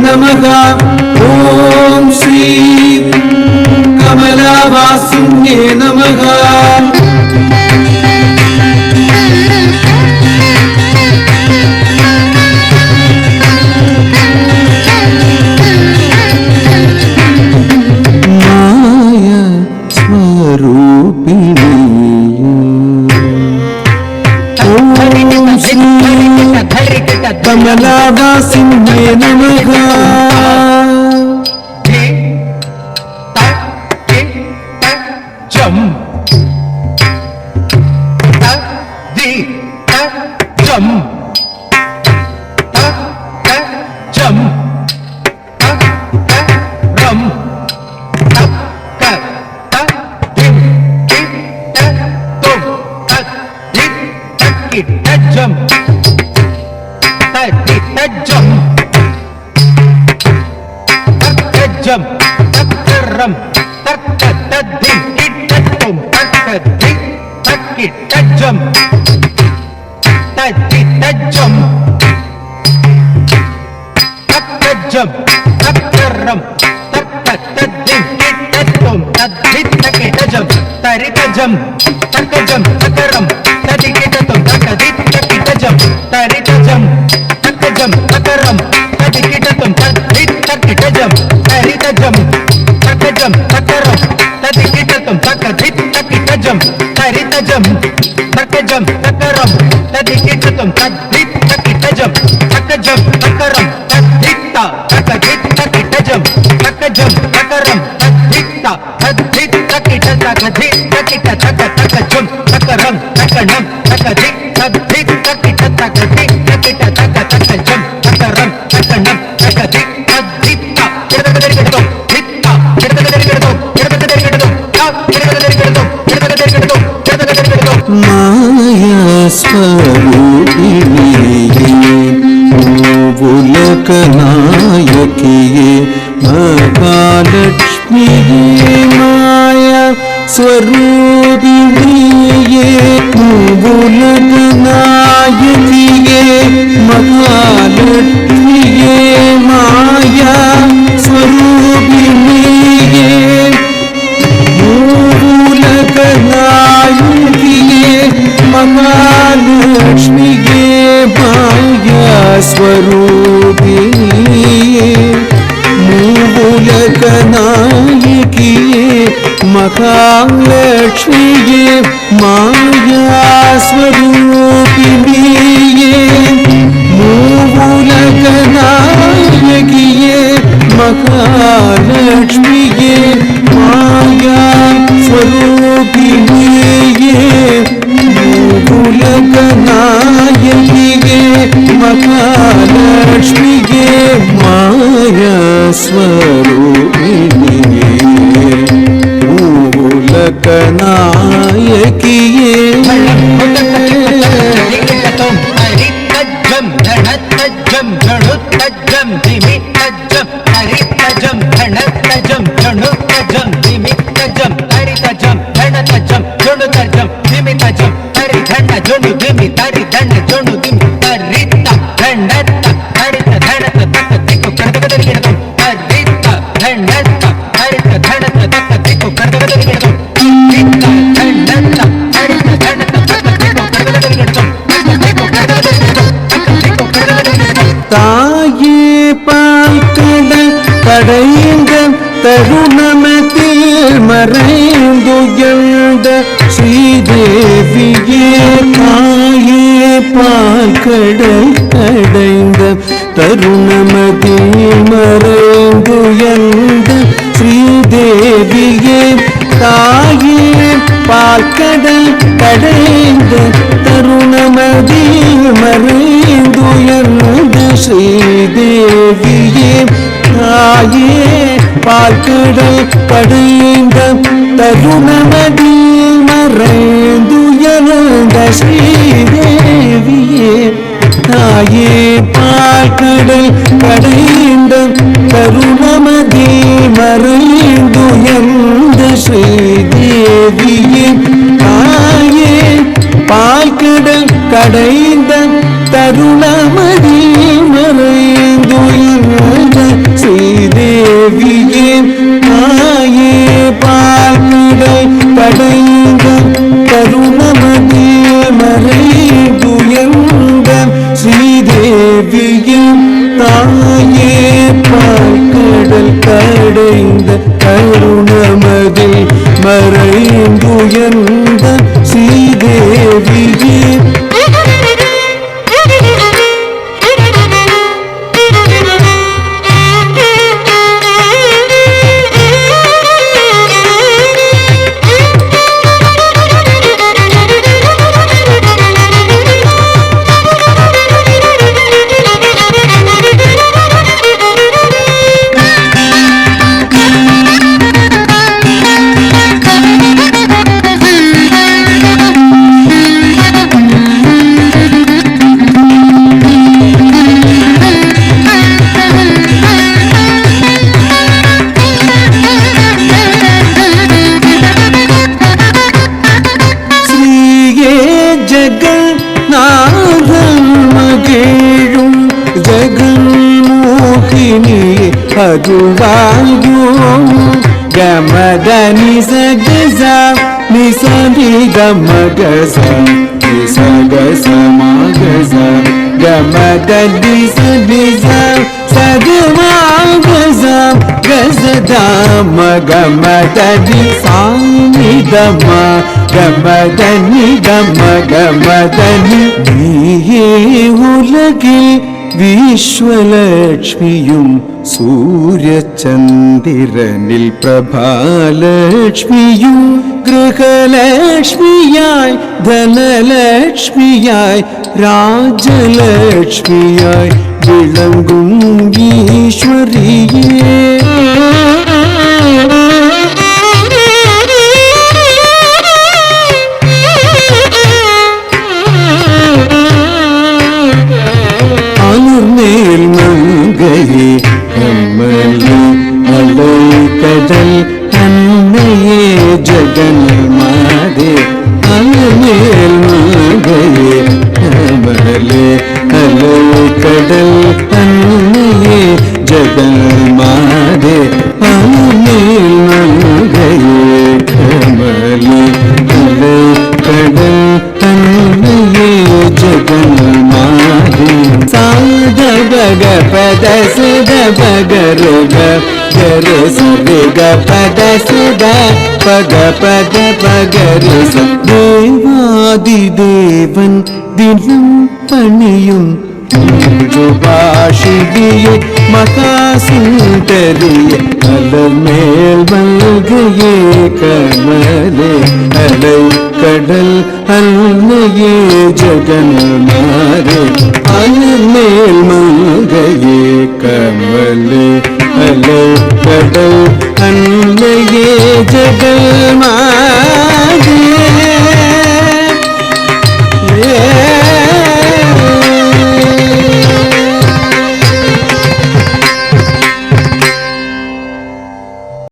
நமக. ஓம் ஸ்ரீ கமலவாசின்யே நமக. கமலவாசின்யே நமக. नायकिये महालक्ष्मीये माया स्वरूपिणीये नायकिये महालक्ष्मीये माया स्वरूपिणीये नायकिये महालक्ष्मीये माया स्वरूपिणीये मूलकनायकिये महालक्ष्मीये माया स्वरूपिणीये मूलकनायकिये महालक्ष्मीये माया स्वरूपिणीये मूलकनायकिये महालक्ष्मीये माया स्वरूपिणीये मूलकनायकिये தருணமத்தில் மறைந்துயர்ந்த ஸ்ரீதேவியே தாயே பால்கடல் கடைந்த தருணமத்தில் மறைந்துயர்ந்த ஸ்ரீதேவியே தாயே பால்கடல் கடைந்த தருணமத்தில் மறைந்துயர்ந்த ஸ்ரீதேவியே தாயே பால்கடல் கடைந்த தருணமதில் மறைந்துயர்ந்த ஸ்ரீதேவியே தாயே பால்கடல் கடைந்த தருணமதில் மறைந்துயர்ந்த ஸ்ரீதேவியே தாயே பால்கடல் கடைந்த தருணமதில் மறைந்துயர்ந்த தேவியே தாயே பால்கடல் கடைந்த கருணமதில் மறைந்துயர்ந்த ஸ்ரீதேவியே தாயே பால்கடல் கடைந்த கருணமதில் மறைந்துயர்ந்த ஸ்ரீதேவியே அதுவாயோ கமதனி சகச நிசதி கமகச நிசகச மகச கமதனி சதிச சதுமாகச கசதாம கமதனி சாமிதம கமதனி கம கமதனி நீயே உலகில் വിശ്വലക്ഷ്മിയും സൂര്യചന്ദ്രനിൽ പ്രഭാലക്ഷ്മിയും ഗൃഹലക്ഷ്മിയായി ധനലക്ഷ്മിയായി രാജലക്ഷ്മിയായി വിളങ്ങും ഈശ്വരിയേ கடல் அன்னையே ஜகன்மாதே அலமேல் மகையே அமலே அலோ கடல் அன்னையே ஜகன்மாதே அலமேல் மகையே அமலே அலோ கடல் அன்னையே ஜகன்மாதே சாத பக பத சுத பகருக गरे सुरे ग पद सुद पग पद पगरे स देवादिदेवन दिनं पणियुं ഭാഷികയെ മഹാസുന്ദരിയെ അലമേൽ മൽകയെ കമലേ അലൈ കടൽ അൽനയെ ജഗന്മാരെ അലമേൽ മൽകയെ